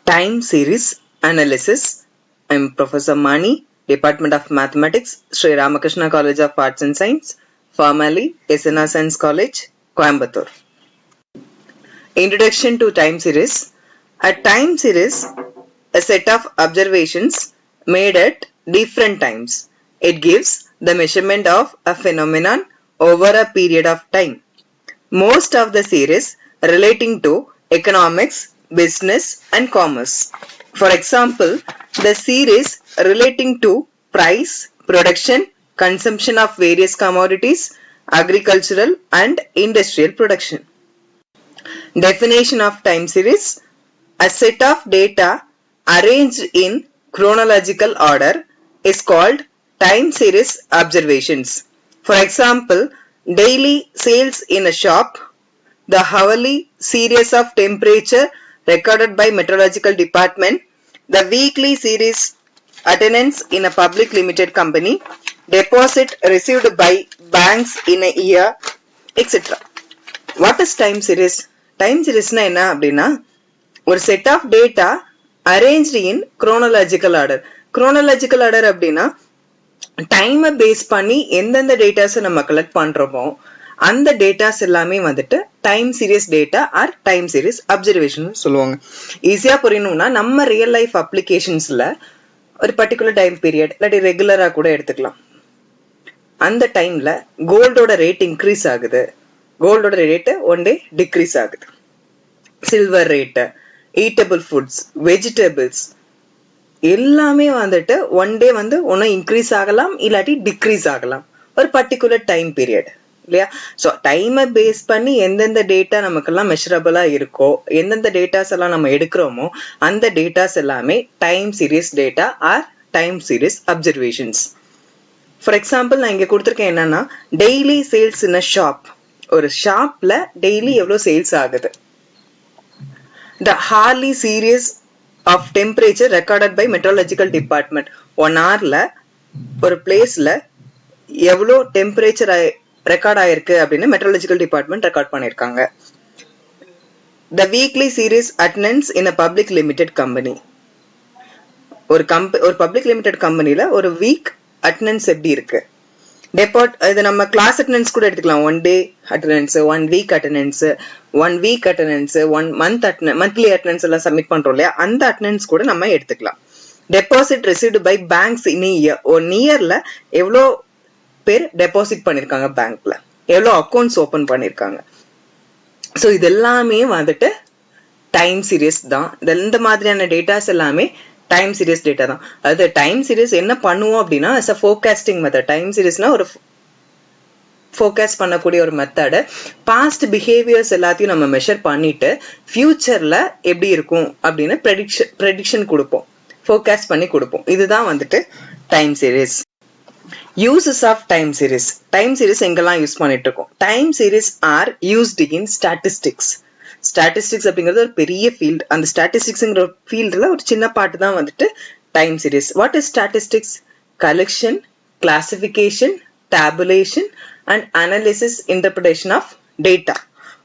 Time series analysis. I am Professor Mani, Department of Mathematics, Sri Ramakrishna College of Arts and Science, formerly SNR Science College, Coimbatore. Introduction to time series. A time series, a set of observations made at different times. It gives the measurement of a phenomenon over a period of time. Most of the series relating to economics, business and commerce. For example, the series relating to price, production, consumption of various commodities, agricultural and industrial production. Definition of time series: a set of data arranged in chronological order is called time series observations. For example, daily sales in a shop, the hourly series of temperature recorded by meteorological department, the weekly series attendance in a public limited company, deposit received by banks in a year, etc. What is time series? Time series na enna அப்படினா ஒரு set of data arranged in chronological order. Chronological order அப்படினா time base பண்ணி எந்தெந்த datas நம்ம collect பண்றோமோ அந்த datas எல்லாமே வந்துட்டு time series data R time series observation சொல்லுவாங்க. ஈஸியா புரியணும்னா நம்ம ரியல் லைஃப் அப்ளிகேஷன்ஸ்ல ஒரு பர்டிகுலர் டைம் பீரியட் இல்லாட்டி ரெகுலரா கூட எடுத்துக்கலாம். அந்த டைம்ல கோல்டோட ரேட் இன்க்ரீஸ் ஆகுது, கோல்டோட ரேட் ஒன் டே டிக்ரீஸ் ஆகுது, silver rate, eatable foods, vegetables எல்லாமே வந்துட்டு ஒன் டே வந்து ஒன்னும் இன்க்ரீஸ் ஆகலாம் இல்லாட்டி டிக்ரீஸ் ஆகலாம் ஒரு பர்டிகுலர் டைம் பீரியட் இல்லையா. ஸோ டைமை பேஸ் பண்ணி எந்தெந்த டேட்டா நமக்கெல்லாம் மெஷரபிளா இருக்கோ, எந்தெந்த டேட்டாஸ் எல்லாம் நம்ம எடுக்கிறோமோ அந்த டேட்டாஸ் எல்லாமே time series data R time series observations. For example நான் இங்க கொடுத்துருக்கேன் என்னன்னா daily sales in a shop. ஒரு ஷாப்ல டெய்லி எவ்வளவு சேல்ஸ் ஆகுது. The hourly series of temperature recorded by meteorological department. 1 hourல ஒரு பிளேஸ்ல எவ்வளோ டெம்பரேச்சர் ரெக்கார்ட் ஆயிருக்கு அப்படின்னு மெட்ரோலஜிக்கல் டிபார்ட்மெண்ட் ரெக்கார்ட் பண்ணிருக்காங்க. The weekly series attendance in a public limited company. ஒரு பப்ளிக் லிமிடெட் கம்பெனில ஒரு வீக் அட்டெண்டன்ஸ் எப்படி இருக்கு. இது நம்ம கிளாஸ் அட்டெண்டன்ஸ் கூட எடுத்துக்கலாம். 1 day attendance, 1 week attendance, 1 week attendance, 1 month monthly attendance எல்லாம் சப்மிட் பண்றோம் இல்லையா, அந்த அட்டெண்டன்ஸ் கூட நம்ம எடுத்துக்கலாம். Deposit received by banks in year. One இயர்ல எவ்வளோ பேர் டெபாசிட் பண்ணிருக்காங்க பேங்க்ல, எவ்வளோ அக்கௌண்ட்ஸ் ஓபன் பண்ணிருக்காங்க. ஸோ இது எல்லாமே வந்துட்டு டைம் சீரியஸ் தான். இந்த மாதிரியான டேட்டாஸ் எல்லாமே டைம் சீரிஸ் டேட்டா தான். அதாவது டைம் சீரிஸ் என்ன பண்ணுவோம் அப்படின்னா as a forecasting method. Time சீரிஸ்னா ஒரு ஃபோர்காஸ்ட் பண்ணக்கூடிய ஒரு மெத்தட். பாஸ்ட் பிஹேவியர்ஸ் எல்லாத்தையும் நம்ம மெஷர் பண்ணிட்டு ஃபியூச்சர்ல எப்படி இருக்கும் அப்படின்னு ப்ரெடிக்ஷன் கொடுப்போம், ஃபோர்காஸ்ட் பண்ணி கொடுப்போம். இதுதான் வந்துட்டு time series. Uses of time series. Time series எங்கெல்லாம் யூஸ் பண்ணிட்டு இருக்கோம்? Time series are used in statistics. Statistics அப்படிங்கிறது ஒரு பெரிய ஃபீல்ட். அந்த ஸ்டாட்டிஸ்டிக்ஸ்ங்கிற ஃபீல்டுல ஒரு சின்ன பாட்டு தான் வந்துட்டு time series. What is statistics? Collection, classification, tabulation and analysis, interpretation of data.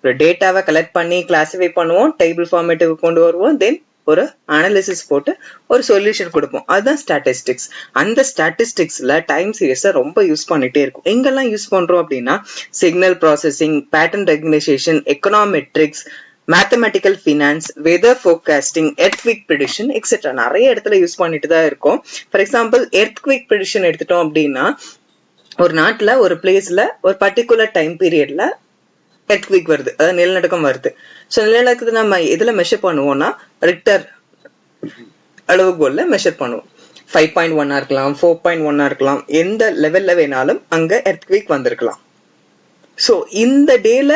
ஒரு டேட்டாவை கலெக்ட் பண்ணி கிளாசிஃபை பண்ணுவோம், டேபிள் ஃபார்மேட்டுக்கு கொண்டு வருவோம், தென் ஒரு அனாலிசிஸ் போட்டு ஒரு சொல்யூஷன் கொடுப்போம். அதுதான் ஸ்டாட்டிஸ்டிக்ஸ். அந்த ஸ்டாட்டிஸ்டிக்ஸ்ல டைம் சீரிஸை ரொம்ப யூஸ் பண்ணிட்டே இருக்கும். எங்கெல்லாம் யூஸ் பண்றோம் அப்படின்னா signal processing, pattern recognition, econometrics, mathematical finance, weather forecasting, earthquake prediction etcetera நிறைய இடத்துல யூஸ் பண்ணிட்டு தான் இருக்கும். ஃபார் எக்ஸாம்பிள் எர்த்குவிக் ப்ரெடிக்ஷன் எடுத்துட்டோம் அப்படின்னா ஒரு நாட்டுல ஒரு பிளேஸ்ல ஒரு பர்டிகுலர் டைம் பீரியட்ல எர்த்குவிக் வருது, அதாவது நிலநடுக்கம் வருது. ஸோ நிலநடுக்கத்தை நம்ம எதுல மெஷர் பண்ணுவோம்னா ரிக்டர் அளவுகோல்ல மெஷர் பண்ணுவோம். 5.1 இருக்கலாம், 4.1 இருக்கலாம், எந்த லெவல்ல வேணாலும் அங்க எர்த்குவிக் வந்திருக்கலாம். ஸோ இந்த டேல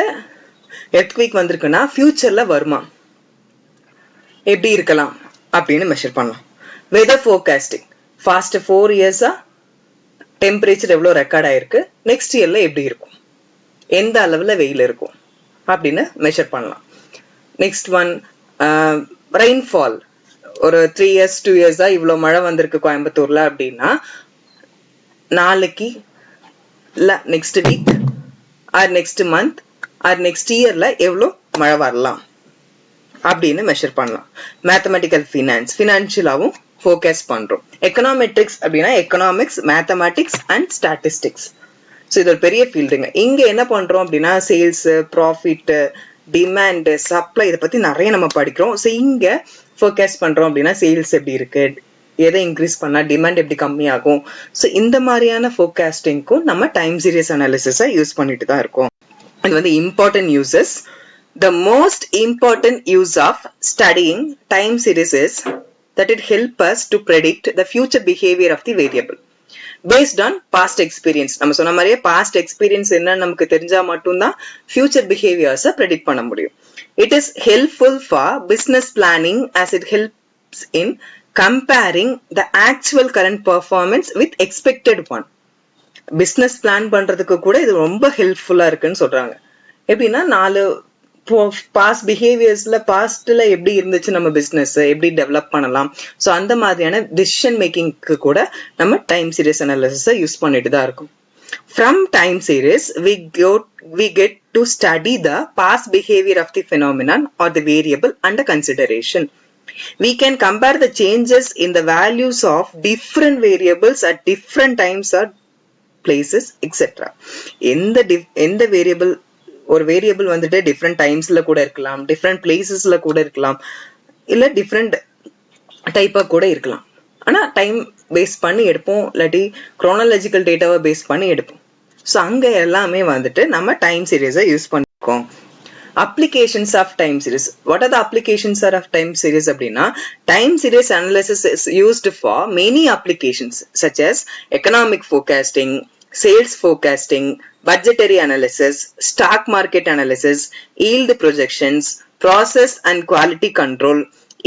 எர்த்குவிக் வந்திருக்குன்னா ஃபியூச்சர்ல வருமா, எப்படி இருக்கலாம் அப்படின்னு மெஷர் பண்ணலாம். Weather forecasting. ஃபாஸ்ட் 4 இயர்ஸா டெம்பரேச்சர் எவ்வளவு ரெக்கார்ட் ஆயிருக்கு, நெக்ஸ்ட் இயர்ல எப்படி இருக்கும், எந்த அளவுல வெயில் இருக்கும் அப்படின்னு மெஷர் பண்ணலாம். Next one rainfall. ஒரு 3 years 2 years இவ்வளவு மழை வந்திருக்கு கோயம்புத்தூர்ல அப்படின்னா நாளைக்கு இல்ல next week or next month or next இயர்ல எவ்வளவு மழை வரலாம் அப்படின்னு மெஷர் பண்ணலாம். மேத்தமெட்டிக்கல் ஃபினான்ஸ், ஃபினான்ஷியலாவும் ஃபோக்கஸ் பண்றோம். எக்கனாமெட்ரிக்ஸ் அப்படின்னா economics, mathematics and statistics. So இது ஒரு பெரிய ஃபீல்டுங்க. இங்க என்ன பண்றோம் அப்படின்னா சேல்ஸ், ப்ராஃபிட், டிமாண்ட், சப்ளை, இதை பத்தி நிறைய நம்ம படிக்கிறோம். ஸோ இங்க ஃபோக்கஸ் பண்றோம் அப்படின்னா சேல்ஸ் எப்படி இருக்கு, எதை இன்க்ரீஸ் பண்ணா டிமாண்ட் எப்படி கம்மியாகும். ஸோ இந்த மாதிரியான ஃபோர்காஸ்டிங்க்கும் நம்ம டைம் சீரியஸ் அனாலிசிஸை யூஸ் பண்ணிட்டு தான் இருக்கோம். இது வந்து important uses. The most important use of studying time series is that it helps us to predict the future behavior of the variable based on past experience. நம்ம சொன்ன மாதிரியே past experience என்ன நமக்கு தெரிஞ்சா மட்டும்தான் future behaviors predict பண்ண முடியும். It is helpful for business planning as it helps in comparing the actual current performance with expected one. Business plan பண்றதுக்கு கூட இது ரொம்ப ஹெல்ப்ஃபுல்லா இருக்குன்னு சொல்றாங்க. எப்படின்னா 4 பாஸ்ட் பிஹேவியர்ஸ்ல பாஸ்ட்ல எப்படி இருந்துச்சு நம்ம பிசினஸ் எப்படி டெவலப் பண்ணலாம். ஸோ அந்த மாதிரியான டிசிஷன் மேக்கிங்க்கு கூட நம்ம டைம் சீரியஸ் அனாலிசிஸை யூஸ் பண்ணிட்டு தான் இருக்கோம். From time series, we get to study the past behavior of the phenomenon or the variable under consideration. We can compare the changes in the values of different variables at different times or places, etc. எந்த variable, ஒரு variable வந்துட்டு different டைம்ஸ்ல கூட இருக்கலாம், different பிளேசஸ்ல கூட இருக்கலாம், இல்ல different டைப்பா கூட இருக்கலாம். ஆனா டைம் பேஸ் பண்ணி எடுப்போம், இல்லாட்டி குரோனாலஜிக்கல் டேட்டாவை பேஸ் பண்ணி எடுப்போம். ஸோ அங்க எல்லாமே வந்துட்டு நம்ம டைம் சீரியஸை யூஸ் பண்ணிருக்கோம். Applications of time series. What are the applications of time series அப்படின்னா time series analysis is used for many applications such as economic forecasting, sales forecasting, budgetary analysis, stock market analysis, yield projections, process and quality control,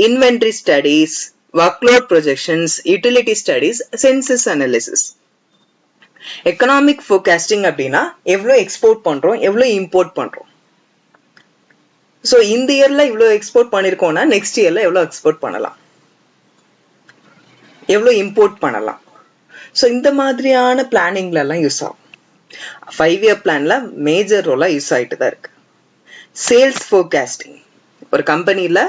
inventory studies, workload projections, utility studies, census analysis. Economic forecasting அப்படின்னா எவ்வளோ export பண்றோம், எவ்வளோ import பண்றோம். So இந்த இயர்ல இவ்வளோ export பண்ணிருக்கோம்னா next இயர்ல எவ்வளோ எக்ஸ்போர்ட் பண்ணலாம், எவ்வளோ இம்போர்ட் பண்ணலாம். ஸோ இந்த மாதிரியான பிளானிங்ல எல்லாம் யூஸ் ஆகும். 5 இயர் பிளான்ல மேஜர் ரோலா யூஸ் ஆயிட்டு தான் இருக்கு. சேல்ஸ் ஃபோர்காஸ்டிங், ஒரு கம்பெனில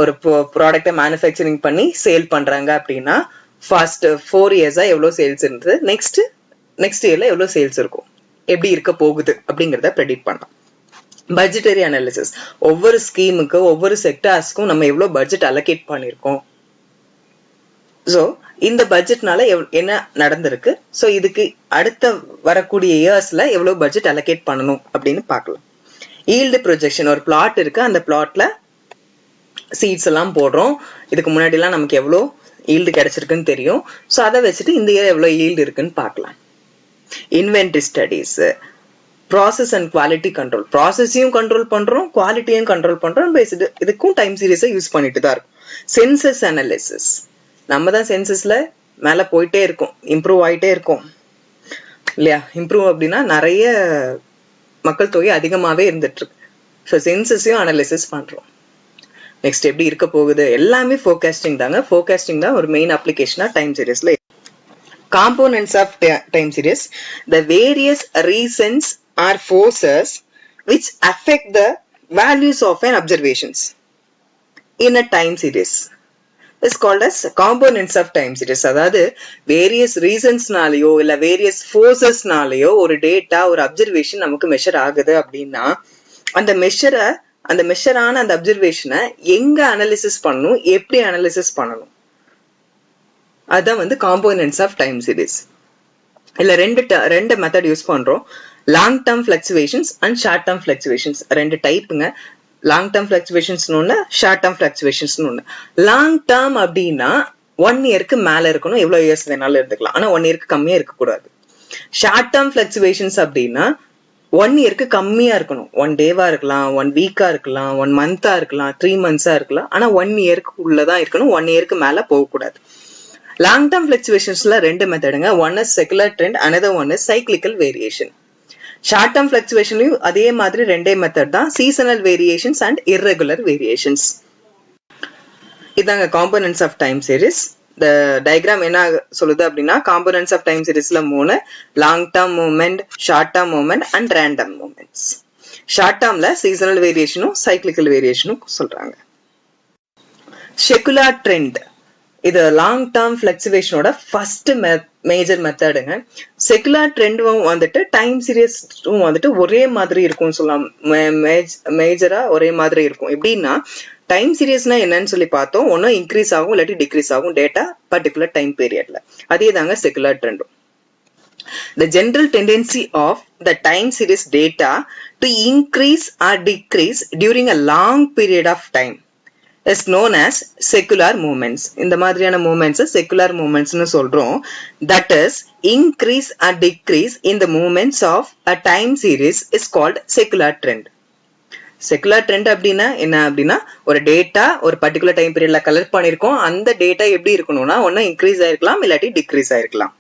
ஒரு ப்ராடக்டை மேனுஃபேக்சரிங் பண்ணி சேல் பண்றாங்க அப்படின்னா ஃபர்ஸ்ட் 4 இயர்ஸா எவ்வளோ சேல்ஸ் இருந்தது, நெக்ஸ்ட் இயர்ல எவ்வளோ சேல்ஸ் இருக்கும், எப்படி இருக்க போகுது அப்படிங்கிறத ப்ரெடிக்ட் பண்ணலாம். பட்ஜெட்டரி அனாலிசிஸ், ஒவ்வொரு ஸ்கீமுக்கு ஒவ்வொரு செக்டார்ஸ்க்கும் நம்ம எவ்வளவு பட்ஜெட் அலோகேட் பண்ணிருக்கோம், சோ இந்த பட்ஜெட்னால என்ன நடந்திருக்கு, சோ இதுக்கு அடுத்த வரக்கூடிய இயர்ஸ்ல எவ்வளவு பட்ஜெட் அலோகேட் பண்ணணும் அப்படின்னு பார்க்கலாம். ஈல்டு ப்ரொஜெக்ஷன், ஒரு பிளாட் இருக்கு, அந்த பிளாட்ல சீட்ஸ் எல்லாம் போடுறோம், இதுக்கு முன்னாடி எல்லாம் நமக்கு எவ்வளவு ஈல்டு கிடைச்சிருக்குன்னு தெரியும், சோ அதை வச்சுட்டு இந்த இயர் எவ்வளவு ஈல்டு இருக்குன்னு பார்க்கலாம். Inventory studies, process and quality control, ப்ராசஸையும் கண்ட்ரோல் பண்றோம், குவாலிட்டியும் கண்ட்ரோல் பண்றோம், இதுக்கும் டைம் சீரியஸை யூஸ் பண்ணிட்டு தான் இருக்கும். சென்சஸ் அனாலிசிஸ், நம்ம தான் சென்சஸ்ல மேல போயிட்டே இருக்கும், இம்ப்ரூவ் ஆயிட்டே இருக்கும் இல்லையா. இம்ப்ரூவ் அப்படின்னா நிறைய மக்கள் தொகை அதிகமாவே இருந்துட்டு இருக்கு. ஸோ சென்சஸையும் அனாலிசிஸ் பண்றோம். நெக்ஸ்ட் எப்படி இருக்க போகுது, எல்லாமே ஃபோர்காஸ்டிங் தாங்க. ஃபோர்காஸ்டிங் தான் ஒரு மெயின் அப்ளிகேஷனா டைம் சீரியஸ்ல. Components of time series, the various reasons or forces which affect the values of an observations in a time series is called as components of time series. அதாவது various reasonsனாலயோ இல்ல various forcesனாலயோ ஒரு data, ஒரு observation நமக்கு measure ஆகுது அப்படின்னா அந்த மெஷரான அந்த அப்சர்வேஷனை எங்க அனாலிசிஸ் பண்ணணும், எப்படி அனாலிசிஸ் பண்ணணும், அதான் வந்து காம்போனன்ட்ஸ் ஆஃப் டைம் சீரிஸ். இல்ல ரெண்டு மெத்தட் யூஸ் பண்றோம். Long term fluctuations and short term fluctuations, ரெண்டு டைப்புங்க. லாங் டேர்ம் ஃபிளக்சுவேஷன்ஸ் ஒண்ணு, ஷார்ட் டேர்ம் ஃபிளக்சுவேஷன்ஸ் ஒண்ணு. லாங் டேர்ம் அப்படின்னா 1 இயருக்கு மேல இருக்கணும், எவ்வளவு இயர்ஸ் வேணாலும் இருந்துக்கலாம், ஆனா 1 இயருக்கு கம்மியா இருக்கக்கூடாது. ஷார்ட் டேர்ம் ஃபிளக்சுவேஷன்ஸ் அப்படின்னா 1 இயருக்கு கம்மியா இருக்கணும், 1 டேவா இருக்கலாம், 1 வீக்கா இருக்கலாம், 1 மந்தா இருக்கலாம், 3 மந்த்ஸா இருக்கலாம், ஆனா 1 இயருக்கு உள்ளதான் இருக்கணும், 1 இயருக்கு மேல போகக்கூடாது. லாங் டேர்ம் ஃபிளக்சுவேஷன்ஸ்ல ரெண்டு மெத்தடுங்க. One is secular trend, another one is cyclical variation. Short term ஃபிளக்சுவேஷன்லயும் அதே மாதிரி ரெண்டே மெத்தட் தான், seasonal variations and irregular variations. இதாங்க காம்போனன்ட்ஸ் ஆஃப் டைம் சீரிஸ். இந்த டயக்ராம் என்ன சொல்லுது அப்படின்னா காம்போனன்ட்ஸ் ஆஃப் டைம் சீரிஸ்ல 3, long term movement, short term movement and random movements. Short டேர்ம்ல சீசனல் வேரியேஷனும் சைக்கிளிக்கல் வேரியேஷனும் சொல்றாங்க. secular trend. இது long term fluctuation ஓட first major methodங்க. secular trend வந்துட்டு time series வந்துட்டு ஒரே மாதிரி இருக்கும்னு சொல்லலாம். மேஜரா ஒரே மாதிரி இருக்கும். எப்படின்னா time seriesனா என்னன்னு சொல்லி பார்த்தோம். ஒன்னு increase ஆகும் இல்லாட்டி decrease ஆகும் data particular time periodல. அதே தாங்க secular trend. The general tendency of the time series data to increase or decrease during a long period of time is known as secular movements. இந்த மாதிரியான movements secular movements னு சொல்றோம். That is, increase or decrease in the movements of a time series is called secular trend. secular trend அப்படின்னா என்ன அப்படின்னா ஒரு data ஒரு particular time பீரியட்ல கலெக்ட் பண்ணிருக்கோம். அந்த டேட்டா எப்படி இருக்கணும்னா ஒன்னு இன்க்ரீஸ் ஆயிருக்கலாம் இல்லாட்டி டிக்ரீஸ் ஆயிருக்கலாம்.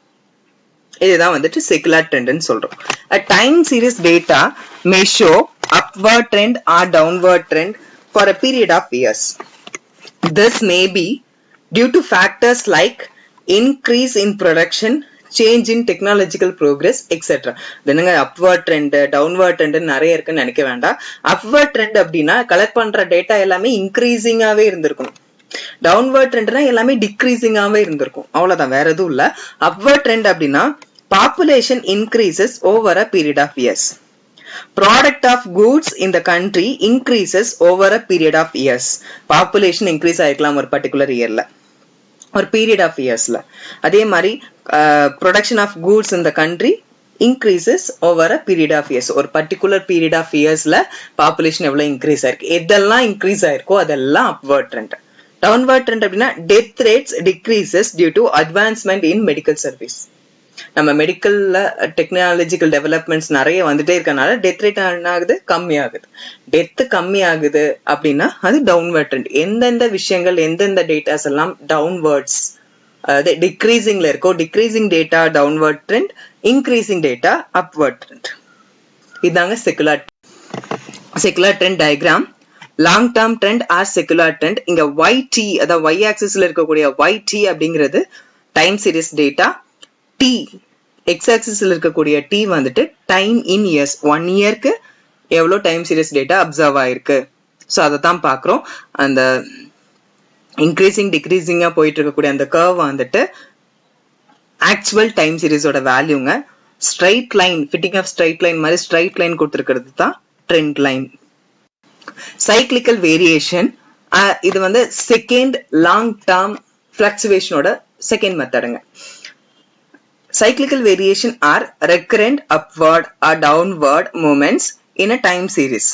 இதுதான் வந்துட்டு secular trend ன்னு சொல்றோம். A time series data may show upward trend or downward trend for a period of years. This may be due to factors like increase in production, change in technological progress, etc. தெனங்க upward trend, downward trend நிறைய இருக்குன்னு நினைக்க வேண்டாம். upward trend அப்படின்னா collect பண்ற data எல்லாமே increasing ஆவே இருந்திருக்கும். downward trendனா எல்லாமே டிக்ரீசிங் ஆவே இருந்திருக்கும். அவ்வளவுதான், வேற எதுவும் இல்ல. upward trend அப்படின்னா population increases over a period of years. Product of goods in the country increases over a period of years. Population increase ஆயிருக்கலாம் ஒரு particular yearல, ஒரு period of yearsல. அதே மாதிரி production of goods in the country increases over a period of years. ஒரு particular period of yearsல population எவ்வளவு increase ஆயிருக்கு. எதெல்லாம் increase ஆயிருக்கோ அதெல்லாம் upward trend. Downward trend அப்படின்னா death rates decreases due to advancement in medical service. நம்ம மெடிக்கல்ல technological developments நிறைய வந்துட்டே இருக்கனால டெத் ரேட் என்ன ஆகுது, கம்மி ஆகுது. டெத் கம்மி ஆகுது அப்படின்னா அது டவுன்வர்ட் ட்ரெண்ட். எந்தெந்த விஷயங்கள் எந்தெந்த டேட்டாஸ் எல்லாம் டவுன்வர்ட்ஸ் அதாவது டிக்ரீசிங்ல இருக்கோ decreasing data downward trend, increasing data upward trend. இதாங்க secular trend diagram. Long term trend or secular trend. இங்க YT அதாவது Y ஆக்சிஸ்ல இருக்கக்கூடிய YT அப்படிங்கிறது time series data. T X ஆக்சிஸ்ல இருக்கக்கூடிய T வந்துட்டு டைம் இன் இயர்ஸ், 1 இயர்க்கு எவ்வளவு டைம் சீரிஸ் டேட்டா அப்சர்வ் ஆயிருக்கு. சோ அதை தான் பாக்குறோம். அந்த இன்க்ரீசிங் டிக்ரீசிங்கா போயிட்டு இருக்கக்கூடிய அந்த கர்வ் வந்துட்டு ஆக்சுவல் டைம் சீரிஸோட வேல்யூங்க. Straight line, fitting of straight line மாதிரி ஸ்ட்ரைட் லைன் கொடுத்திருக்கிறது தான் ட்ரெண்ட் லைன். சைக்கிளிக்கல் வேரியேஷன், இது வந்து செகண்ட் லாங் டேர்ம் பிளக்சுவேஷனோட செகண்ட் மெத்தடுங்க. Cyclical variation are recurrent upward or downward movements in a time series,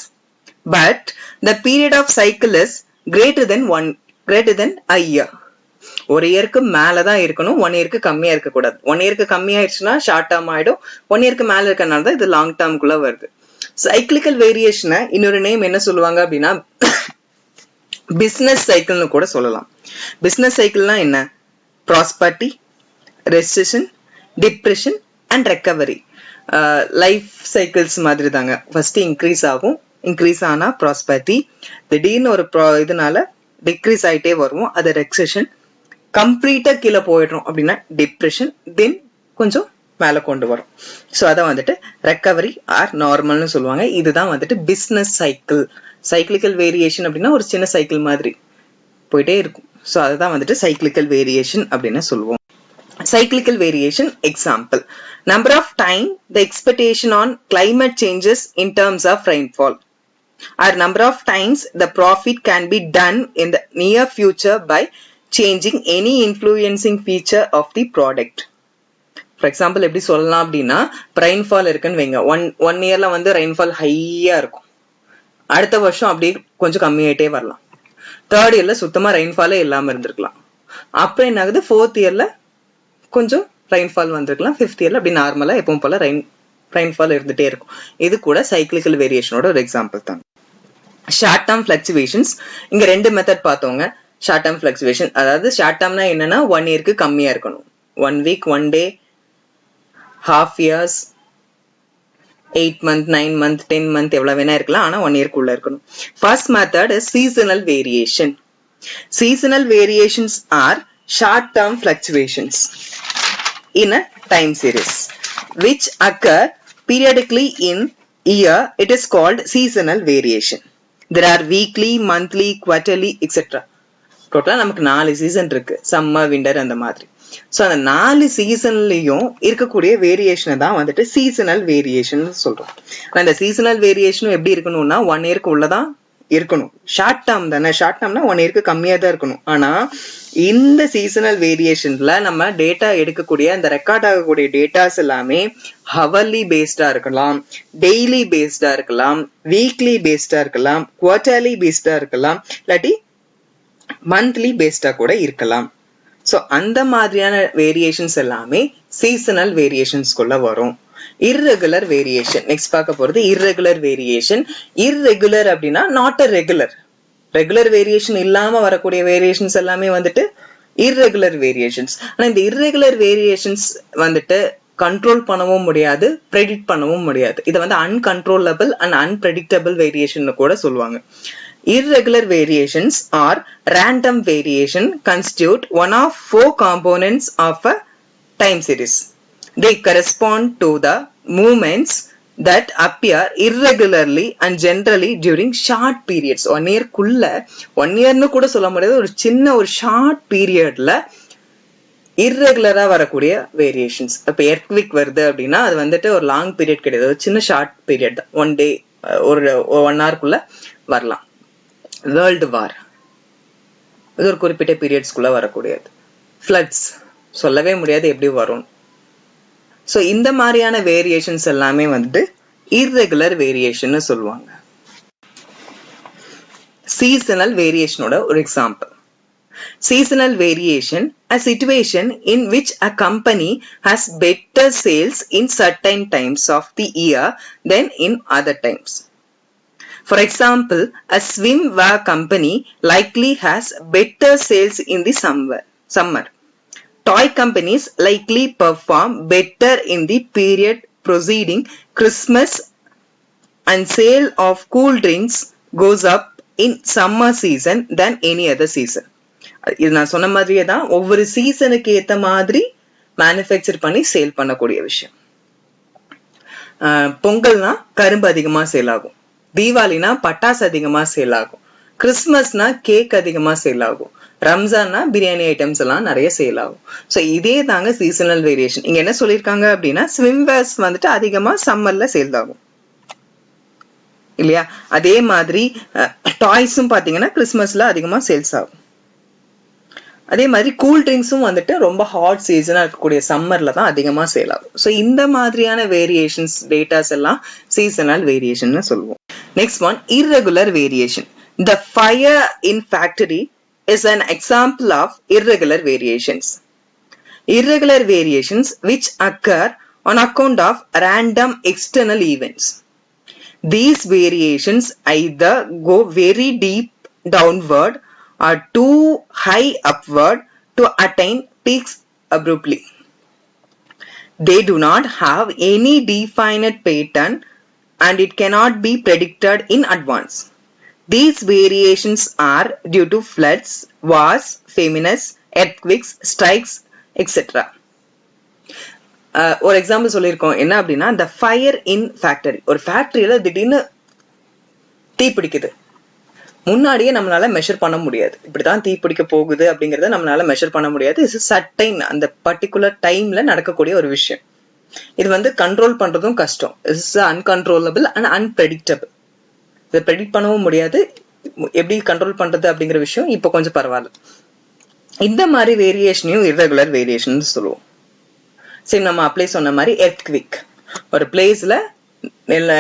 but the period of cycle is greater than a year. ஒரு இயருக்கு மேலதான் இருக்கணும், 1 இயருக்கு கம்மியா இருக்க கூடாது. 1 இயருக்கு கம்மியா ஆயிடுச்சுன்னா ஷார்ட் டேர்ம் ஆயிடும். 1 இயருக்கு மேல இருக்கனால தான் இது லாங் டேர்ம்குள்ள வருது. சைக்கிளிக்கல் வேரியேஷனை இன்னொரு நேம் என்ன சொல்லுவாங்க அப்படின்னா பிசினஸ் சைக்கிள்னு கூட சொல்லலாம். பிசினஸ் சைக்கிள்னா என்ன? Prosperity, recession, depression and recovery. Life cycles மாதிரி தாங்க. ஃபர்ஸ்ட் இன்க்ரீஸ் ஆகும், இன்க்ரீஸ் ஆனா ப்ராஸ்பரிட்டி, திடீர்னு ஒரு இதனால டிக்ரீஸ் ஆயிட்டே வரும், அது ரெக்செஷன். கம்ப்ளீட்டா கீழே போயிடுறோம் அப்படின்னா டிப்ரெஷன், தென் கொஞ்சம் மேல கொண்டு வரும். ஸோ அதை வந்துட்டு ரெக்கவரி ஆர் நார்மல்னு சொல்லுவாங்க. இதுதான் வந்துட்டு பிசினஸ் சைக்கிள். சைக்கிளிக்கல் வேரியேஷன் அப்படின்னா ஒரு சின்ன சைக்கிள் மாதிரி போயிட்டே இருக்கும். ஸோ அதுதான் வந்துட்டு சைக்கிளிக்கல் வேரியேஷன் அப்படின்னு சொல்லுவோம். Cyclical variation example: number of time the expectation on climate changes in terms of rainfall, or number of times the profit can be done in the near future by changing any influencing feature of the product. For example, எப்படி சொல்லலாம் அப்படின்னா rainfall இருக்குன்னு வைங்க. One இயர்ல வந்து rainfall ஹையா இருக்கும், அடுத்த வருஷம் அப்படியே கொஞ்சம் கம்மியாயிட்டே வரலாம். தேர்ட் இயர்ல சுத்தமா ரெயின்ஃபாலே இல்லாம இருந்திருக்கலாம். அப்புறம் என்ன ஆகுது, ஃபோர்த் இயர்ல கொஞ்சம் ரெயின்ஃபால் வந்திருக்கலாம், ஃபிஃப்த் இயர்ல அப்படி நார்மலா எப்பவும் போல ரெயின்ஃபால் இருந்துட்டே இருக்கும். இது கூட சைக்கிளிக்கல் வேரியேஷனோட ஒரு எக்ஸாம்பிள் தான். ஷார்ட் டேர்ம் பிளக்சுவேஷன்ஸ், இங்க 2 மெத்தட் பார்த்தோங்க. ஷார்ட் டேர்ம் பிளக்சுவேஷன் அதாவது ஷார்ட் டேர்ம்னா என்னன்னா 1 இயர்க்கு கம்மியா இருக்கணும். 1 வீக், 1 டே, half years, 8 month, 9 month, 10 month எவ்வளவு வேணா இருக்கலாம், ஆனா 1 இயர்க்குள்ள இருக்கணும். First method is seasonal variation. Seasonal variations are short term fluctuations in a time series which occur periodically in year. It is called seasonal variation. There are weekly, monthly, quarterly, etc. டோட்டலா நமக்கு 4 season இருக்கு, summer winter அந்த மாதிரி. So அந்த 4 சீசன்லயும் இருக்கக்கூடிய வேரியேஷனை தான் வந்துட்டு seasonal variation சொல்றோம். அந்த சீசனல் வேரியேஷனும் எப்படி இருக்கணும்னா 1 இயருக்கு உள்ளதான் இருக்கணும். ஷார்ட் டேர்ம் தானே, ஷார்ட் டேர்ம்னா 1 இயருக்கு கம்மியா தான் இருக்கணும். ஆனா இந்த சீசனல் வேரியேஷன்ல நம்ம டேட்டா எடுக்கக்கூடிய அந்த ரெக்கார்ட் ஆகக்கூடிய டேட்டாஸ் எல்லாமே ஹவர்லி பேஸ்டா இருக்கலாம், டெய்லி பேஸ்டா இருக்கலாம், வீக்லி பேஸ்டா இருக்கலாம், குவார்டர்லி பேஸ்டா இருக்கலாம், இல்லாட்டி மந்த்லி பேஸ்டா கூட இருக்கலாம். சோ அந்த மாதிரியான வேரியேஷன்ஸ் எல்லாமே சீசனல் வேரியேஷன்ஸ்குள்ள வரும். irregular variation நெக்ஸ்ட் பார்க்க போறது irregular variation. irregular அப்படின்னா not a regular. Regular variation இல்லாம வரக்கூடிய வேரியேஷன்ஸ் எல்லாமே வந்துட்டு irregular variations. ஆனா இந்த irregular variations வந்துட்டு கண்ட்ரோல் பண்ணவும் முடியாது, ப்ரெடிக்ட் பண்ணவும் முடியாது. இதை வந்து அன்கண்ட்ரோலபிள் அண்ட் அன்பிரெடிக்டபிள் வேரியேஷன் கூட சொல்லுவாங்க. Irregular variations or random variation constitute one of 4 components of a time series. They correspond to the movements that appear irregularly and generally during short periods. 1 year குள்ள 1 yearனு கூட சொல்ல முடியாது, ஒரு சின்ன ஒரு ஷார்ட் பீரியட்ல irregular வரக்கூடிய வேரியேஷன்ஸ். இப்ப எர்த்குவிக் வருது அப்படின்னா அது வந்துட்டு ஒரு லாங் பீரியட் கிடையாது, ஒரு சின்ன ஷார்ட் பீரியட் தான், 1 day ஒரு 1 hourக்குள்ள வரலாம். வேர்ல்டு வார் இது ஒரு குறிப்பிட்ட பீரியட்ஸ்குள்ள வரக்கூடியது. ஃப்ளட்ஸ் சொல்லவே முடியாது எப்படி வரும். சோ இந்த மாதிரியான வேரியேஷன்ஸ் எல்லாமே வந்து irregular வேரியேஷன் சொல்லுவாங்க. சீசனல் வேரியேஷனோட ஒரு example. Seasonal variation, a situation in which a company has better sales in certain times of the year than in other times. For example, a swimwear company likely has better sales in the summer. Toy companies likely perform better in the period preceding Christmas, and sale of cool drinks goes up in summer season than any other season. இது நான் சொன்ன மாதிரியே தான், ஒவ்வொரு சீசனுக்கு ஏத்த மாதிரி manufacture பண்ணி சேல் பண்ணக்கூடிய விஷயம். பொங்கல்னா கரும்பு அதிகமா சேல் ஆகும், தீபாவளினா பட்டாசு அதிகமா சேல் ஆகும், கிறிஸ்துமஸ்னா கேக் அதிகமா சேல் ஆகும், ரம்ஜான்னா பிரியாணி ஐட்டம்ஸ் எல்லாம் நிறைய சேல் ஆகும். சோ இதே தாங்க சீசனல் வேரியேஷன். இங்க என்ன சொல்லிருக்காங்க அப்படின்னா ஸ்விம்வேர்ஸ் வந்துட்டு அதிகமா சம்மர்ல சேல் ஆகும் இல்லையா. அதே மாதிரி டாய்ஸும் பாத்தீங்கன்னா கிறிஸ்துமஸ்ல அதிகமா சேல்ஸ் ஆகும். அதே மாதிரி கூல் ட்ரிங்க்ஸும் வந்துட்டு ரொம்ப ஹாட் சீசனா இருக்கக்கூடிய சம்மர்ல தான் அதிகமா சேல் ஆகும். சோ இந்த மாதிரியான வேரியேஷன்ஸ் டேட்டாஸ் எல்லாம் சீசனல் வேரியேஷன் சொல்லுவோம். Next one, irregular variation. The fire in factory is an example of irregular variations. Irregular variations which occur on account of random external events. These variations either go very deep downward or too high upward to attain peaks abruptly. They do not have any definite pattern and it cannot be predicted in advance. These variations are due to floods, wars, famines, earthquakes, strikes, etc. ஒரு example சொல்லியிருக்கோம் என்ன அப்படின்னா, the fire in factory. ஒரு ஃபேக்டரியில திடீர்னு தீ பிடிக்குது, முன்னாடியே நம்மளால மெஷர் பண்ண முடியாது, இப்படிதான் தீ பிடிக்க போகுது அப்படிங்கறத நம்மளால மெஷர் பண்ண முடியாது. இது சர்டைன் அந்த பர்டிகுலர் டைம்ல நடக்கக்கூடிய ஒரு விஷயம். இது வந்து கண்ட்ரோல் பண்றதும் கஷ்டம். It's uncontrollable and unpredictable. இதை ப்ரெடிக்ட் பண்ணவும் முடியாது. எப்படி கண்ட்ரோல் பண்றது அப்படிங்கிற விஷயம் இப்போ கொஞ்சம் பரவாயில்ல. இந்த மாதிரி வேரியேஷனையும் irregular வேரியேஷன் சொல்லுவோம். சரி, நம்ம அப்ளை சொன்ன மாதிரி எர்த்குவிக், ஒரு பிளேஸ்ல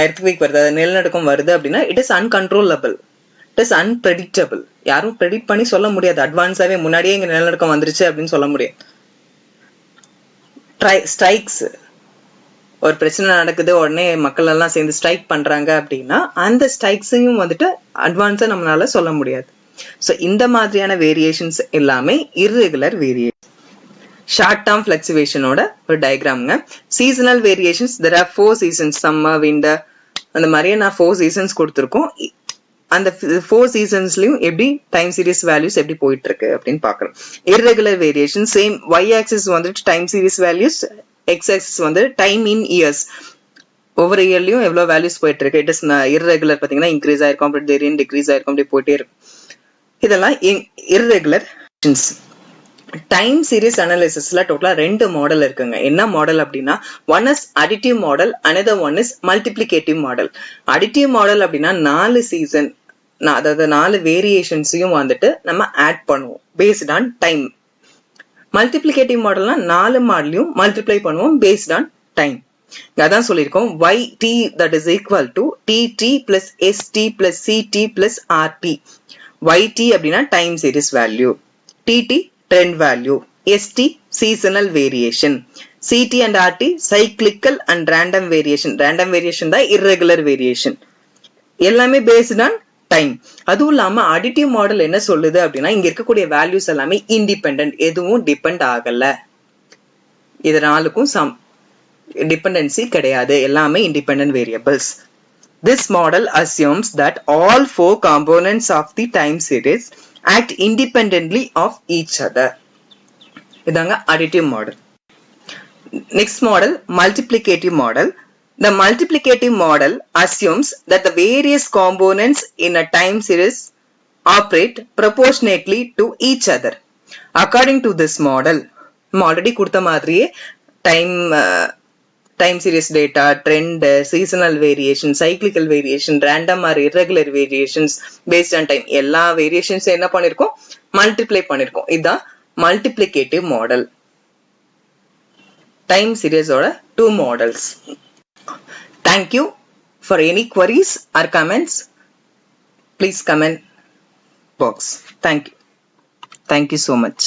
எர்த்குவிக் வருது, நிலநடுக்கம் வருது அப்படின்னா it is uncontrollable, it is unpredictable. யாரும் ப்ரெடிக்ட் பண்ணி சொல்ல முடியாது. அட்வான்ஸாவே முன்னாடியே இங்க நிலநடுக்கம் வந்துருச்சு அப்படின்னு சொல்ல முடியாது. ஸ்ட்ரைக்ஸ், ஒரு பிரச்சனை நடக்குது, உடனே மக்கள் எல்லாம் சேர்ந்து ஸ்ட்ரைக் பண்றாங்க அப்படின்னா அந்த ஸ்ட்ரைக்ஸையும் வந்துட்டு அட்வான்ஸா நம்மளால சொல்ல முடியாது. சோ இந்த மாதிரியான வேரியேஷன்ஸ் எல்லாமே irregular வேரியேஷன். ஷார்ட் டேர்ம் ஃபிளக்சுவேஷனோட ஒரு டயக்ராம்ங்க. Seasonal variations, there are 4 seasons, summer, winter, அந்த மாதிரியே நான் 4 seasons கொடுத்துருக்கோம். அந்த 4 seasonsலயும் எப்படி டைம் சீரிஸ் வேல்யூஸ் எப்படி போயிட்டு இருக்கு அப்படின்னு பாக்குறோம். irregular variation same, y axis வந்துட்டு time series values, x axis வந்து டைம் இன் இயர்ஸ், ஒவ்வொரு இயர்லயும் எவ்வளவு வேல்யூஸ் போயிட்டு இருக்கு. இட் இஸ் irregular பாத்தீங்கன்னா இன்க்ரீஸ் ஆயிருக்கும், அப்புறம் திடீர்னு டிக்ரீஸ் ஆயிருக்கும், அப்படி போயிட்டே இருக்கும். இதெல்லாம் irregular functions. டைம் சீரிஸ் அனாலிசிஸ்ல டோட்டலா 2 மாடல் இருக்குங்க. என்ன மாடல் அப்படின்னா, one is additive model, another one is multiplicative model. Additive model அப்படின்னா 4 சீசன், அதாவது 4 வேரியேஷன்ஸையும் வந்துட்டு நம்ம ஆட் பண்ணுவோம் பேஸ்ட் ஆன் டைம். மல்டிப்ளிகேட்டிவ் மாடல்னா 4 மாடலையும் மல்டிப்ளை பண்ணுவோம் பேஸ்ட் ஆன் டைம். அதான் சொல்லியிருக்கோம், yt that is equal to tt plus st plus ct plus rp. yt அப்படின்னா time series value, tt trend value, st seasonal variation, ct and rt cyclical and random variation. random variation தான் irregular variation. எல்லாமே based on time. அதுவும் இல்லாம additive model என்ன சொல்லுது அப்படின்னா, இங்க இருக்கக்கூடிய values எல்லாமே independent, எதுவும் depend ஆகல. இதனாலுக்கும் dependency கிடையாது, எல்லாமே independent variables. This model assumes that all 4 components of the time series act independently of each other. இதாங்க additive model. Next model, multiplicative model. The multiplicative model assumes that the various components in a time series operate proportionately to each other. According to this model, already கொடுத்த மாதிரியே time series data, trend, seasonal variation, cyclical variation, random or irregular variations based on time, எல்லா variations என்ன பண்ணிருக்கோம், multiply பண்ணிருக்கோம். இதான் multiplicative model. Time series ஓட 2 models. Thank you. For any queries or comments, please comment box. Thank you. Thank you so much.